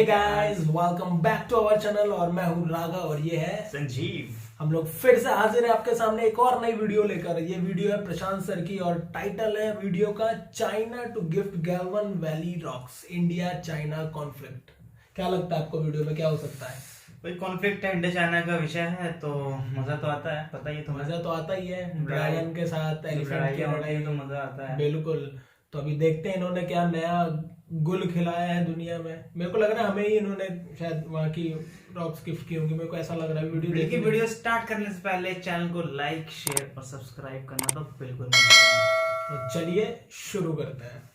Hey guys, welcome back to our channel. और मैं हूँ राघव और ये है संजीव। हम लोग फिर से हाजिर है आपके सामने एक और नई वीडियो लेकर। ये वीडियो है प्रशांत सर की और टाइटल है वीडियो का China to gift Galwan valley rocks, India China conflict. क्या लगता है आपको वीडियो में क्या हो सकता है? कोई कॉन्फ्लिक्ट है, इंडिया चाइना का विषय है तो मजा तो आता है, पता ही तुम्हें। मजा तो आता ही है, ड्रैगन के साथ एलिफेंट की लड़ाई तो मजा आता है बिल्कुल। तो अभी देखते हैं इन्होंने क्या नया गुल खिलाया है दुनिया में। मेरे को लग रहा है हमें ही इन्होंने शायद वहाँ की रॉक्स गिफ्ट की होंगी, मेरे को ऐसा लग रहा है। वीडियो स्टार्ट करने से पहले चैनल को लाइक, शेयर और सब्सक्राइब करना तो बिल्कुल मत भूलना। तो चलिए शुरू करते हैं।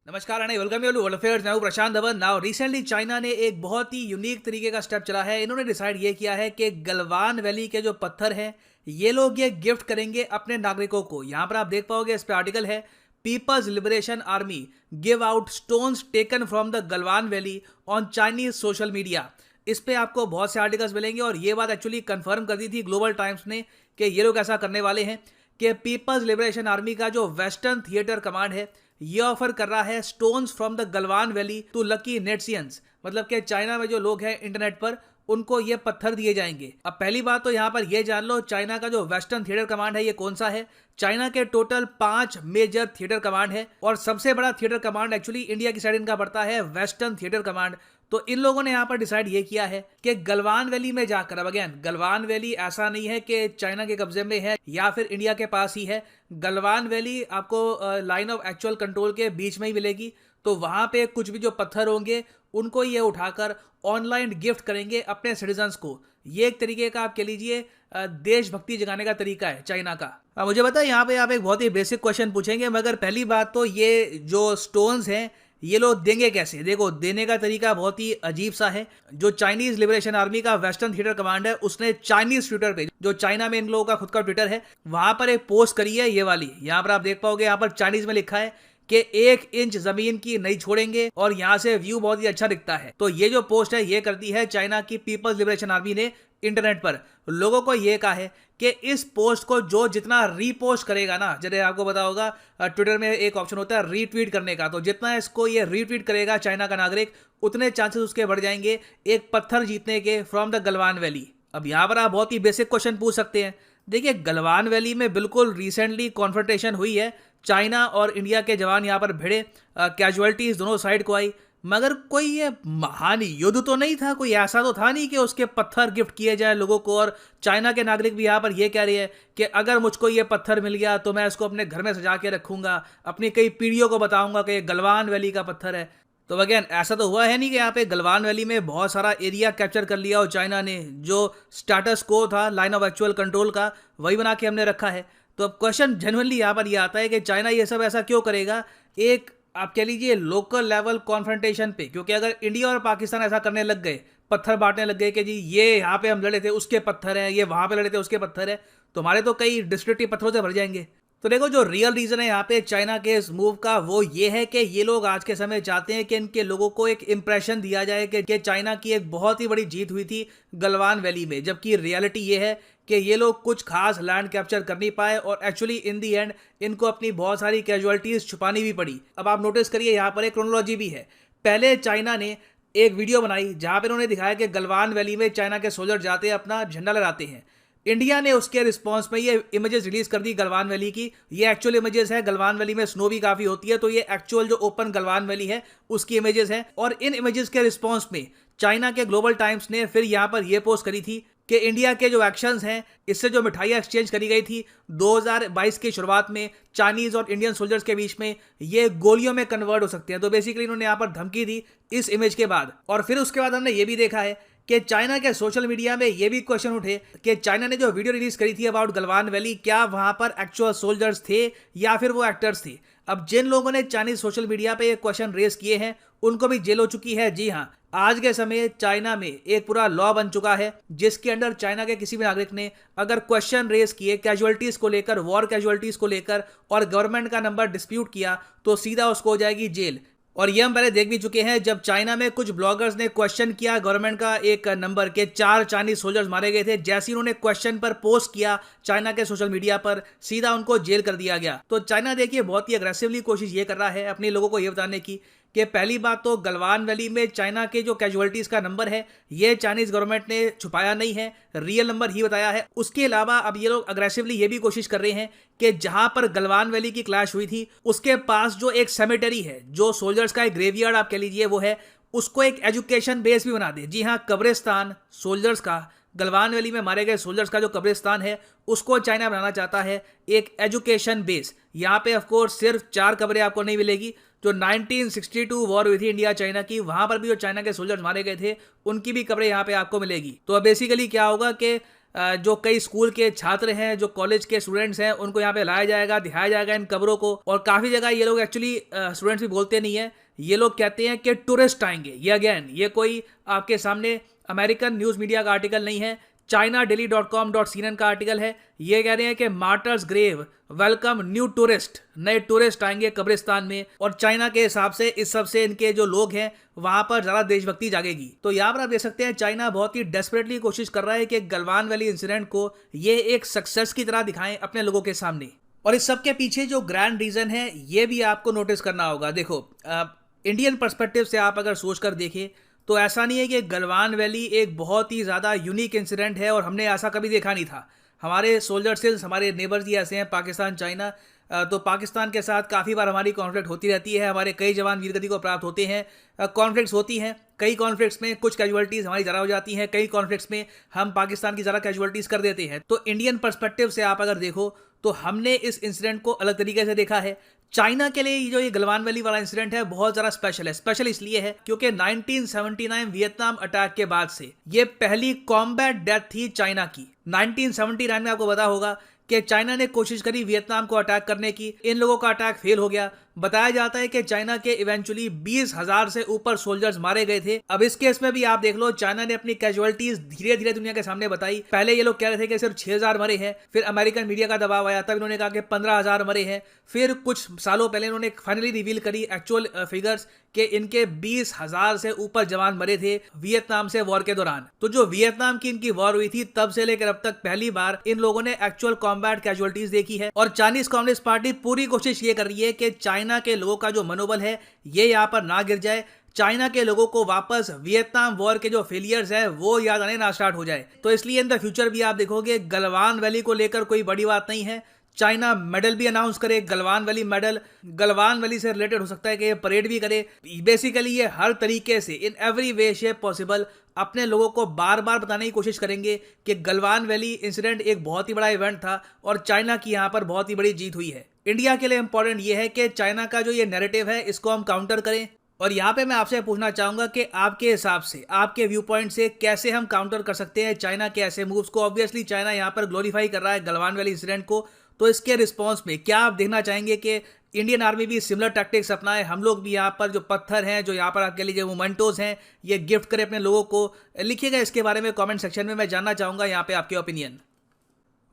नमस्कार and welcome you to world affairs. मैं हूं Prashant Dhawan. Now recently China ने एक बहुत ही यूनिक तरीके का स्टेप चला है। इन्होंने डिसाइड ये किया है कि गलवान वैली के जो पत्थर हैं ये लोग ये गिफ्ट करेंगे अपने नागरिकों को। यहाँ पर आप देख पाओगे इस पे आर्टिकल है, People's Liberation Army give out stones taken from the Galwan valley on Chinese social media. इस पे आपको बहुत से आर्टिकल्स मिलेंगे और ये बात एक्चुअली कंफर्म कर दी थी ग्लोबल टाइम्स ने कि ये लोग ऐसा करने वाले हैं कि पीपल्स लिबरेशन आर्मी का जो वेस्टर्न थिएटर कमांड है ये ऑफर कर रहा है stones from the Galwan valley to lucky netizens. मतलब कि चाइना में जो लोग हैं इंटरनेट पर उनको ये पत्थर दिए जाएंगे। अब पहली बात तो यहाँ पर ये जान लो चाइना का जो वेस्टर्न थिएटर कमांड है ये कौन सा है। चाइना के टोटल 5 मेजर थिएटर कमांड है और सबसे बड़ा थिएटर कमांड एक्चुअली इंडिया की साइड इनका पड़ता है वेस्टर्न थिएटर कमांड। तो इन लोगों ने यहाँ पर डिसाइड ये किया है कि गलवान वैली में जाकर, अब अगेन गलवान वैली ऐसा नहीं है कि चाइना के कब्जे में है या फिर इंडिया के पास ही है। गलवान वैली आपको लाइन ऑफ एक्चुअल कंट्रोल के बीच में ही मिलेगी। तो वहां पे कुछ भी जो पत्थर होंगे उनको ये उठाकर ऑनलाइन गिफ्ट करेंगे अपने सिटीजन्स को। ये एक तरीके का आप कह लीजिए देशभक्ति जगाने का तरीका है चाइना का। मुझे पता है यहाँ पे आप एक बहुत ही बेसिक क्वेश्चन पूछेंगे, मगर पहली बात तो ये जो स्टोन्स हैं ये लोग देंगे कैसे। देखो देने का तरीका बहुत ही अजीब सा है। जो चाइनीज लिबरेशन आर्मी का वेस्टर्न थिएटर कमांड है उसने चाइनीज ट्विटर पे, जो चाइना में इन लोगों का खुद का ट्विटर है, वहां पर एक पोस्ट करी है ये वाली। यहाँ पर आप देख पाओगे, यहाँ पर चाइनीज में लिखा है कि 1 इंच जमीन की नहीं छोड़ेंगे और यहाँ से व्यू बहुत ही अच्छा दिखता है। तो ये जो पोस्ट है ये करती है चाइना की पीपल्स लिबरेशन आर्मी ने इंटरनेट पर। लोगों को ये कहा है कि इस पोस्ट को जो जितना रीपोस्ट करेगा ना, जैसे आपको पता होगा ट्विटर में एक ऑप्शन होता है रीट्वीट करने का, तो जितना इसको ये रीट्वीट करेगा चाइना का नागरिक उतने चांसेस उसके बढ़ जाएंगे एक पत्थर जीतने के फ्रॉम द गलवान वैली। अब यहाँ पर आप बहुत ही बेसिक क्वेश्चन पूछ सकते हैं। देखिए गलवान वैली में बिल्कुल रिसेंटली कॉन्फ्रंटेशन हुई है, चाइना और इंडिया के जवान यहाँ पर भिड़े, कैजुअलिटीज दोनों साइड को आई, मगर कोई ये महान युद्ध तो नहीं था। कोई ऐसा तो था नहीं कि उसके पत्थर गिफ्ट किए जाए लोगों को। और चाइना के नागरिक भी यहाँ पर ये कह रहे हैं कि अगर मुझको ये पत्थर मिल गया तो मैं इसको अपने घर में सजा के रखूंगा, अपनी कई पीढ़ियों को बताऊंगा कि ये गलवान वैली का पत्थर है। तो अगेन ऐसा तो हुआ है नहीं कि यहाँ पे गलवान वैली में बहुत सारा एरिया कैप्चर कर लिया और चाइना ने जो स्टेटस को था लाइन ऑफ एक्चुअल कंट्रोल का वही बना के हमने रखा है। तो अब क्वेश्चन जेन्युइनली यहाँ पर ये आता है कि चाइना ये सब ऐसा क्यों करेगा एक आप कह लीजिए लोकल लेवल कॉन्फ्रंटेशन पे। क्योंकि अगर इंडिया और पाकिस्तान ऐसा करने लग गए, पत्थर बांटने लग गए कि जी ये यहाँ पे हम लड़े थे उसके पत्थर है, ये वहां पे लड़े थे उसके पत्थर है, तो हमारे तो कई डिस्ट्रिक्ट ही पत्थरों से भर जाएंगे। तो देखो जो रियल रीजन है यहाँ पे चाइना के इस मूव का वो ये है कि ये लोग आज के समय चाहते हैं कि इनके लोगों को एक इंप्रेशन दिया जाए कि चाइना की एक बहुत ही बड़ी जीत हुई थी गलवान वैली में, जबकि रियलिटी ये है कि ये लोग कुछ खास लैंड कैप्चर कर नहीं पाए और एक्चुअली इन दी एंड इनको अपनी बहुत सारी कैजुअलिटीज छुपानी भी पड़ी। अब आप नोटिस करिए यहाँ पर एक क्रोनोलॉजी भी है। पहले चाइना ने एक वीडियो बनाई जहां पर उन्होंने दिखाया कि गलवान वैली में चाइना के सोल्जर जाते हैं अपना झंडा लहराते हैं। इंडिया ने उसके रिस्पांस में ये इमेजेस रिलीज कर दी गलवान वैली की। ये एक्चुअल इमेजेस है, गलवान वैली में स्नो भी काफी होती है, तो ये एक्चुअल जो ओपन गलवान वैली है उसकी इमेजेस है। और इन इमेजेस के रिस्पांस में चाइना के ग्लोबल टाइम्स ने फिर यहाँ पर यह पोस्ट करी थी कि इंडिया के जो एक्शंस हैं इससे जो मिठाइयाँ एक्सचेंज करी गई थी 2022 की शुरुआत में चाइनीज और इंडियन सोल्जर्स के बीच में, ये गोलियों में कन्वर्ट हो सकते हैं। तो बेसिकली इन्होंने यहाँ पर धमकी दी इस इमेज के बाद। और फिर उसके बाद हमने ये भी देखा है कि चाइना के सोशल मीडिया में ये भी क्वेश्चन उठे कि चाइना ने जो वीडियो रिलीज करी थी अबाउट गलवान वैली, क्या वहां पर एक्चुअल सोल्जर्स थे या फिर वो एक्टर्स थे। अब जिन लोगों ने चाइनीज सोशल मीडिया पे ये क्वेश्चन रेस किए हैं उनको भी जेल हो चुकी है। जी हाँ, आज के समय चाइना में एक पूरा लॉ बन चुका है जिसके अंडर चाइना के किसी भी नागरिक ने अगर क्वेश्चन रेस किए कैजुअलिटीज को लेकर, वॉर कैजुअलिटीज को लेकर, और गवर्नमेंट का नंबर डिस्प्यूट किया तो सीधा उसको हो जाएगी जेल। और ये हम पहले देख भी चुके हैं जब चाइना में कुछ ब्लॉगर्स ने क्वेश्चन किया गवर्नमेंट का एक नंबर के 4 चाइनीज सोल्जर्स मारे गए थे। जैसे ही उन्होंने क्वेश्चन पर पोस्ट किया चाइना के सोशल मीडिया पर, सीधा उनको जेल कर दिया गया। तो चाइना देखिए बहुत ही अग्रेसिवली कोशिश ये कर रहा है अपने लोगों को ये बताने की कि पहली बात तो गलवान वैली में चाइना के जो कैजुअलिटीज का नंबर है ये चाइनीज गवर्नमेंट ने छुपाया नहीं है, रियल नंबर ही बताया है। उसके अलावा अब ये लोग अग्रेसिवली ये भी कोशिश कर रहे हैं कि जहां पर गलवान वैली की क्लैश हुई थी उसके पास जो एक सेमेटरी है, जो सोल्जर्स का एक ग्रेवयार्ड आप कह लीजिए वो है, उसको एक एजुकेशन बेस भी बना दे। जी हाँ, कब्रिस्तान सोल्जर्स का, गलवान वैली में मारे गए सोल्जर्स का जो कब्रिस्तान है उसको चाइना बनाना चाहता है एक एजुकेशन बेस। यहाँ पे ऑफ कोर्स सिर्फ 4 कब्रें आपको नहीं मिलेगी। जो 1962 वॉर हुई थी इंडिया चाइना की, वहां पर भी जो चाइना के सोल्जर्स मारे गए थे उनकी भी कब्रें यहाँ पे आपको मिलेगी। तो अब बेसिकली क्या होगा कि जो कई स्कूल के छात्र हैं, जो कॉलेज के स्टूडेंट्स हैं, उनको यहाँ पे लाया जाएगा, दिखाया जाएगा इन कब्रों को। और काफ़ी जगह ये लोग एक्चुअली स्टूडेंट्स भी बोलते नहीं है, ये लोग कहते हैं कि टूरिस्ट आएंगे। ये अगेन ये कोई आपके सामने अमेरिकन न्यूज़ मीडिया का आर्टिकल नहीं है, chinaDaily.com.cnn का आर्टिकल है। ये कह रहे हैं कि martyrs grave welcome new tourist, नए टूरिस्ट आएंगे कब्रिस्तान में। और चाइना के हिसाब से इस सब से इनके जो लोग हैं वहां पर ज़्यादा देशभक्ति जागेगी। तो यहाँ पर आप देख सकते हैं चाइना बहुत ही डेस्परेटली कोशिश कर रहा है कि गलवान वैली इंसिडेंट को ये एक सक्सेस की तरह दिखाएं अपने लोगों के सामने। और इस सब के पीछे जो ग्रैंड रीज़न है ये भी आपको नोटिस करना होगा। देखो इंडियन पर्सपेक्टिव से आप अगर सोच कर देखें तो ऐसा नहीं है कि गलवान वैली एक बहुत ही ज़्यादा यूनिक इंसिडेंट है और हमने ऐसा कभी देखा नहीं था। हमारे सोल्जर सिल्स, हमारे नेबर्स ही ऐसे हैं पाकिस्तान चाइना, तो पाकिस्तान के साथ काफ़ी बार हमारी कॉन्फ्लिक्ट होती रहती है, हमारे कई जवान वीरगति को प्राप्त होते हैं, कॉन्फ्लिक्ट्स होती हैं। कई कॉन्फ्लिक्ट्स में कुछ कैजुअलिटीज़ हमारी ज़्यादा हो जाती हैं, कई कॉन्फ्लिक्ट्स में हम पाकिस्तान की ज़्यादा कैजुअलिटीज़ कर देते हैं। तो इंडियन पर्सपेक्टिव से आप अगर देखो तो हमने इस इंसिडेंट को अलग तरीके से देखा है। चाइना के लिए जो ये गलवान वैली वाला इंसिडेंट है बहुत ज़्यादा स्पेशल है। स्पेशल इसलिए है क्योंकि 1979 वियतनाम अटैक के बाद से ये पहली कॉम्बैट डेथ थी चाइना की। 1979 में आपको पता होगा कि चाइना ने कोशिश करी वियतनाम को अटैक करने की, इन लोगों का अटैक फेल हो गया। बताया जाता है कि चाइना के इवेंचुअली 20,000 से ऊपर सोल्जर्स मारे गए थे। अब इस केस में भी आप देख लो चाइना ने अपनी कैजुअलिटीज धीरे धीरे दुनिया के सामने बताई। पहले ये लोग कह रहे थे कि सिर्फ 6,000 मरे हैं, फिर अमेरिकन मीडिया का दबाव आया, तब इन्होंने कहा कि 15,000 मरे हैं। फिर कुछ सालों पहले इन्होंने फाइनली रिवील करी एक्चुअल फिगर्स कि इनके 20,000 से ऊपर जवान मरे थे वियतनाम से वॉर के दौरान। तो जो वियतनाम की इनकी वॉर हुई थी तब से लेकर अब तक पहली बार इन लोगों ने एक्चुअल कॉम्बैट कैजुअलिटीज देखी है। और चाइनीज कम्युनिस्ट पार्टी पूरी कोशिश ये कर रही है कि चाइना के लोगों का जो मनोबल है ये यहाँ पर ना गिर जाए, चाइना के लोगों को वापस वियतनाम वॉर के जो फेलियर्स है वो याद आने ना स्टार्ट हो जाए। तो इसलिए इन द फ्यूचर भी आप देखोगे गलवान वैली को लेकर कोई बड़ी बात नहीं है। चाइना मेडल भी अनाउंस करे, Galwan valley medal, Galwan valley से रिलेटेड हो सकता है कि ये परेड भी करे। बेसिकली ये हर तरीके से in every way shape possible अपने लोगों को बार बार बताने की कोशिश करेंगे कि गलवान वैली इंसिडेंट एक बहुत ही बड़ा इवेंट था और चाइना की यहाँ पर बहुत ही बड़ी जीत हुई है। इंडिया के लिए इंपॉर्टेंट ये है कि चाइना का जो ये नैरेटिव है इसको हम काउंटर करें। और यहाँ पे मैं आपसे पूछना चाहूंगा कि आपके हिसाब से, आपके व्यू पॉइंट से कैसे हम काउंटर कर सकते हैं चाइना के ऐसे मूव्स को। ऑब्वियसली चाइना यहाँ पर ग्लोरीफाई कर रहा है गलवान वैली इंसिडेंट को, तो इसके रिस्पॉन्स में क्या आप देखना चाहेंगे कि इंडियन आर्मी भी सिमिलर टैक्टिक्स अपनाए, हम लोग भी यहाँ पर जो पत्थर हैं, जो यहाँ पर आपके लिए मोमेंटोज हैं, ये गिफ्ट करें अपने लोगों को। लिखिएगा इसके बारे में कमेंट सेक्शन में, मैं जानना चाहूँगा यहाँ पे आपके ओपिनियन।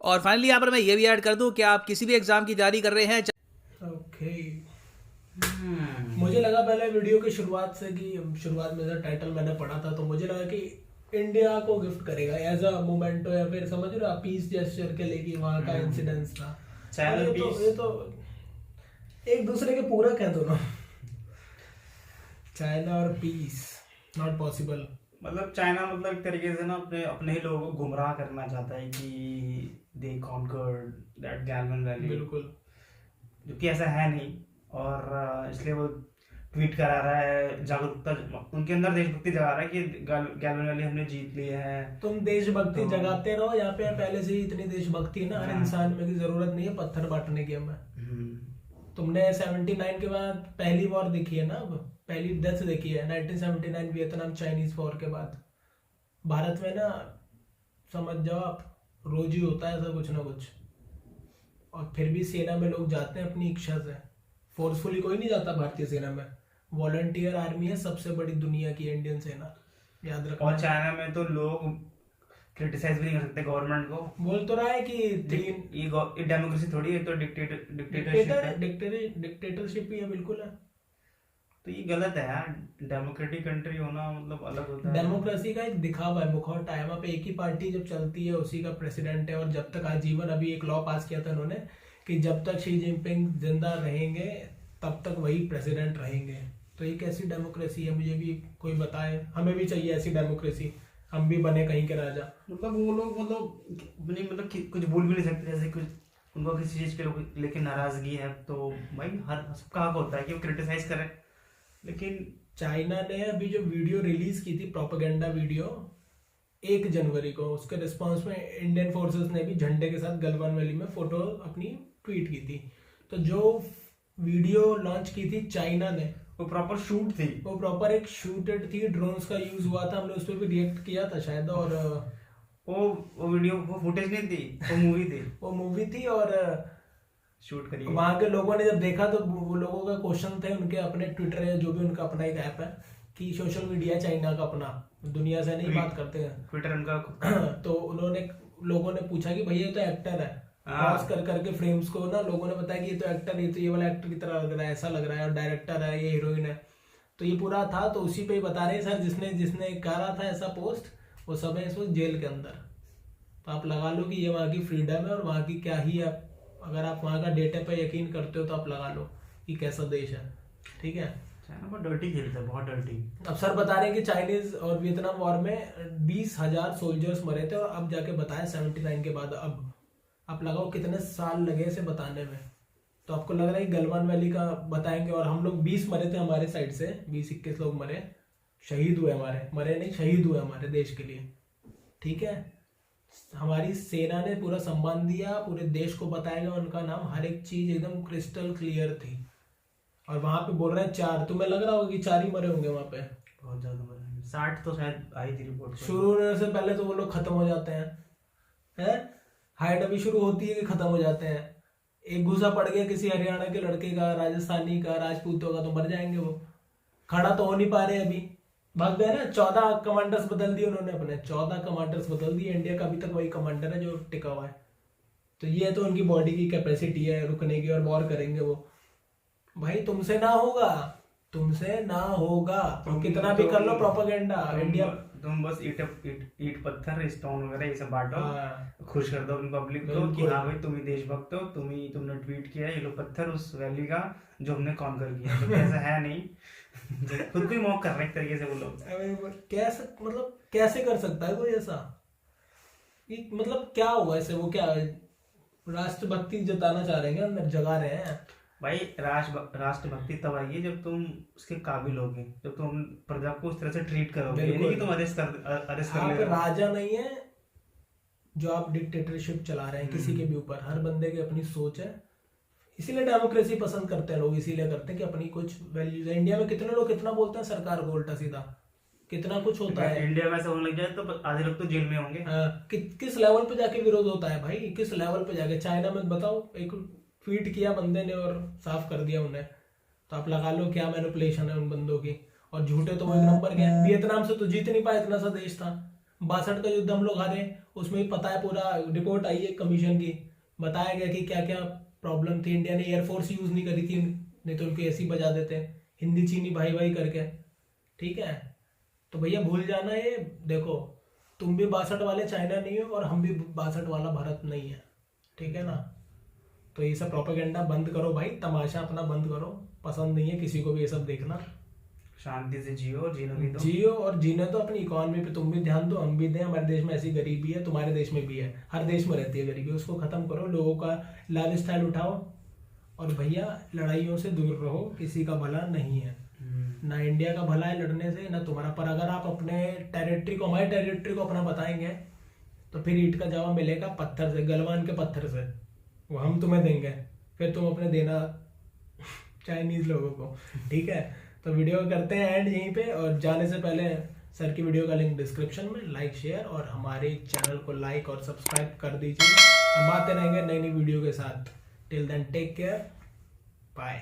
और फाइनली यहाँ पर मैं ये भी ऐड कर दूँ कि आप किसी भी एग्जाम की तैयारी कर रहे हैं। ओके, मुझे लगा पहले वीडियो की शुरुआत से कि शुरुआत में टाइटल मैंने पढ़ा था तो मुझे लगा कि इंडिया को गिफ्ट करेगा एज अ मोमेंटो, या फिर समझ रहे हो आप पीस जेस्चर के लिए कि वहाँ का इंसिडेंस था। ये तो एक दूसरे के पूरक है दोनों, चाइना और पीस, नॉट पॉसिबल। मतलब चाइना मतलब एक तरीके से ना अपने ही लोगों को गुमराह करना चाहता है कि दे कॉन्कर्ड दैट गैलवन वैली। बिल्कुल, जो कि ऐसा है नहीं, और इसलिए वो ट्वीट करा रहा है, जागरूकता उनके अंदर देशभक्ति जगा रहा है कि गैलवन वैली हमने जीत ली है। तुम देशभक्ति जगाते रहो, यहाँ पे पहले से ही इतनी देशभक्ति ना हर इंसान में की जरूरत नहीं है पत्थर बांटने की हमें। तुमने 79 के बाद पहली वॉर देखी है ना, अब पहली डेथ देखी है 1979 वियतनाम चाइनीज वॉर के बाद। भारत में ना समझ जाओ आप रोज ही होता है ऐसा कुछ ना कुछ, और फिर भी सेना में लोग जाते हैं अपनी इच्छा से। फोर्सफुली कोई नहीं जाता भारतीय सेना में, वॉलंटियर आर्मी है सबसे बड़ी दुनिया की इंडियन सेना, याद रखना। और चाइना में तो लोग क्रिटिसाइज भी नहीं कर सकते गवर्नमेंट को। बोल तो रहा है कि ये डेमोक्रेसी थोड़ी है, तो डिक्टेटरशिप ही है। बिल्कुल है। तो ये गलत है यार, डेमोक्रेटिक कंट्री होना मतलब अलग होता है। डेमोक्रेसी का एक दिखावा है, मुखौटा है, वहाँ पे एक ही पार्टी जब चलती है उसी का प्रेसिडेंट है, और जब तक आजीवन, अभी एक लॉ पास किया था उन्होंने कि जब तक शी जिनपिंग जिंदा रहेंगे तब तक वही प्रेसिडेंट रहेंगे। तो ये कैसी डेमोक्रेसी है, मुझे भी कोई बताए, हमें भी चाहिए ऐसी डेमोक्रेसी, हम भी बने कहीं के राजा। मतलब वो लोग मतलब कुछ बोल भी नहीं सकते, जैसे कुछ उनको किसी चीज के लेके नाराजगी है तो भाई हर सबका हक होता है कि वो क्रिटिसाइज करें, लेकिन चाइना ने अभी जो वीडियो रिलीज की थी, प्रोपेगेंडा वीडियो 1 जनवरी को, उसके रिस्पांस में इंडियन फोर्सेस ने भी झंडे के साथ गलवान वैली में फोटो अपनी ट्वीट की थी। तो जो वीडियो लॉन्च की थी चाइना ने, वो प्रॉपर शूट थी, वो प्रॉपर एक शूटेड थी, ड्रोन्स का यूज हुआ था, हमने उस पर भी रिएक्ट किया था शायद। और वो वीडियो, वो फुटेज नहीं थी, वो मूवी थी। वो मूवी थी, और शूट करी वहां के लोगों ने जब देखा तो वो लोगों का क्वेश्चन थे उनके अपने ट्विटर या जो भी उनका अपना एक ऐप है कि सोशल मीडिया चाइना का अपना, दुनिया से नहीं बात करते हैं ट्विटर उनका तो उन्होंने, लोगों ने पूछा कि भैया ये तो एक्टर है, पॉज कर करके फ्रेम्स को ना, लोगों ने बताया कि ये तो एक्टर, ये तो ये वाला एक्टर की तरह लग रहा है, ऐसा लग रहा है, और डायरेक्टर है, ये हीरोइन है। तो ये पूरा था, तो उसी पे ही बता रहे हैं सर, जिसने जिसने करा था ऐसा पोस्ट, वो सब है इस वक्त जेल के अंदर। तो आप लगा लो कि ये वहाँ की फ्रीडम है, और वहाँ की क्या ही, आप अगर आप वहाँ का डेटा पे यकीन करते हो तो आप लगा लो कि कैसा देश है। ठीक है, चाइना बहुत डर्टी खेलता है, बहुत डर्टी। अब सर बता रहे हैं कि चाइनीज और वियतनाम वॉर में 20,000 सोल्जर्स मरे थे, और अब जाके बताया 79 के बाद। अब आप लगाओ कितने साल लगे इसे बताने में। तो आपको लग रहा है कि गलवान वैली का बताएंगे, और हम लोग 20 मरे थे हमारे साइड से, 20-21 लोग मरे, शहीद हुए हमारे, मरे नहीं शहीद हुए हमारे देश के लिए। ठीक है, हमारी सेना ने पूरा सम्मान दिया, पूरे देश को बताया गया उनका नाम, हर एक चीज एकदम क्रिस्टल क्लियर थी। और वहां पे बोल रहे हैं 4, तुम्हें लग रहा होगा कि 4 ही मरे होंगे वहां पे। बहुत ज्यादा मरे, 60 तो शायद आई थी रिपोर्ट। शुरू होने से पहले तो वो लोग खत्म हो जाते हैं, हाइट अभी शुरू होती है कि खत्म हो जाते हैं। एक घुसा पड़ गया किसी हरियाणा के लड़के का, राजस्थानी का, राजपूतों का, तो मर जाएंगे वो। खड़ा तो हो नहीं पा रहे अभी, भाग गए ना। 14 कमांडर्स बदल दिए उन्होंने अपने, 14 कमांडर्स बदल दिए। इंडिया का अभी तक वही कमांडर है जो टिका हुआ है। तो ये तो उनकी बॉडी की कैपेसिटी है रुकने की, और वॉर करेंगे वो। भाई तुमसे ना होगा, तुमसे ना होगा, तुम कितना भी कर लो प्रोपेगेंडा। इंडिया तुम बस ईट पत्थर स्टोन वगैरह ये सब बांटो, खुश कर दो अपनी पब्लिक को कि हाँ भाई तुम ही देशभक्त हो, तुमने ट्वीट किया, ये लो पत्थर उस वैली का जो हमने कॉन्कर किया। तो ऐसा है नहीं, खुद को ही मॉक कर रहे हैं एक तरीके से वो लोग। कैसे, मतलब कैसे कर सकता है कोई ऐसा? मतलब क्या होगा ऐसे? वो क्या राष्ट्रभक्ति जताना चाह रहे हैं, अंदर जगा रहे हैं? भाई राष्ट्रभक्ति तब आएगी जब तुम उसके काबिल होगे, जब तुम प्रजा को उस तरह से ट्रीट करोगे, नहीं कि तुम अरेस्ट कर ले रहे हो। राजा नहीं है जो आप डिक्टेटरशिप चला रहे हैं किसी के भी ऊपर। हर बंदे की अपनी सोच है, इसीलिए डेमोक्रेसी पसंद करते हैं लोग, इसीलिए करते हैं कि अपनी कुछ वैल्यूज है। इंडिया में कितने लोग कितना बोलते हैं सरकार को उल्टा सीधा, कितना कुछ होता है। इंडिया में ऐसा होने लग जाए तो आधे लोग तो जेल में होंगे। किस लेवल पे जाके विरोध होता है भाई, किस लेवल पे जाके। चाइना में बताओ, एक ट्वीट किया बंदे ने और साफ कर दिया उन्हें। तो आप लगा लो क्या मैनिपुलेशन है उन बंदों की। और झूठे तो वो एक नंबर के। वियतनाम से तो जीत नहीं पाया, इतना सा देश था। 62 का युद्ध हम लोग हारे, उसमें भी पता है, पूरा रिपोर्ट आई है कमीशन की, बताया गया कि क्या क्या प्रॉब्लम थी। इंडिया ने एयरफोर्स यूज नहीं करी थी, नहीं तो उनके ऐसी बजा देते हिंदी चीनी भाई भाई करके। ठीक है, तो भैया भूल जाना ये। देखो तुम भी 62 वाले चाइना नहीं हो, और हम भी 62 वाला भारत नहीं है। ठीक है ना? तो ये सब प्रोपेगेंडा बंद करो भाई, तमाशा अपना बंद करो। पसंद नहीं है किसी को भी ये सब देखना। शांति से जियो, और जीनो भी दो। जियो और जीने तो अपनी इकोनॉमी पे तुम भी ध्यान दो, हम भी दें। हमारे देश में ऐसी गरीबी है, तुम्हारे देश में भी है, हर देश में रहती है गरीबी। उसको खत्म करो, लोगों का लाइफ स्टाइल उठाओ, और भैया लड़ाइयों से दूर रहो। किसी का भला नहीं है, ना इंडिया का भला है लड़ने से, ना तुम्हारा। पर अगर आप अपने टेरिटरी को, हमारी टेरिटरी को अपना बताएंगे, तो फिर ईंट का जवाब मिलेगा पत्थर से, गलवान के पत्थर से। वो हम तुम्हें देंगे, फिर तुम अपने देना चाइनीज लोगों को। ठीक है, तो वीडियो करते हैं एंड यहीं पे। और जाने से पहले सर की वीडियो का लिंक डिस्क्रिप्शन में, लाइक शेयर, और हमारे चैनल को लाइक और सब्सक्राइब कर दीजिए। हम आते रहेंगे नई नई वीडियो के साथ। Till then take care, bye.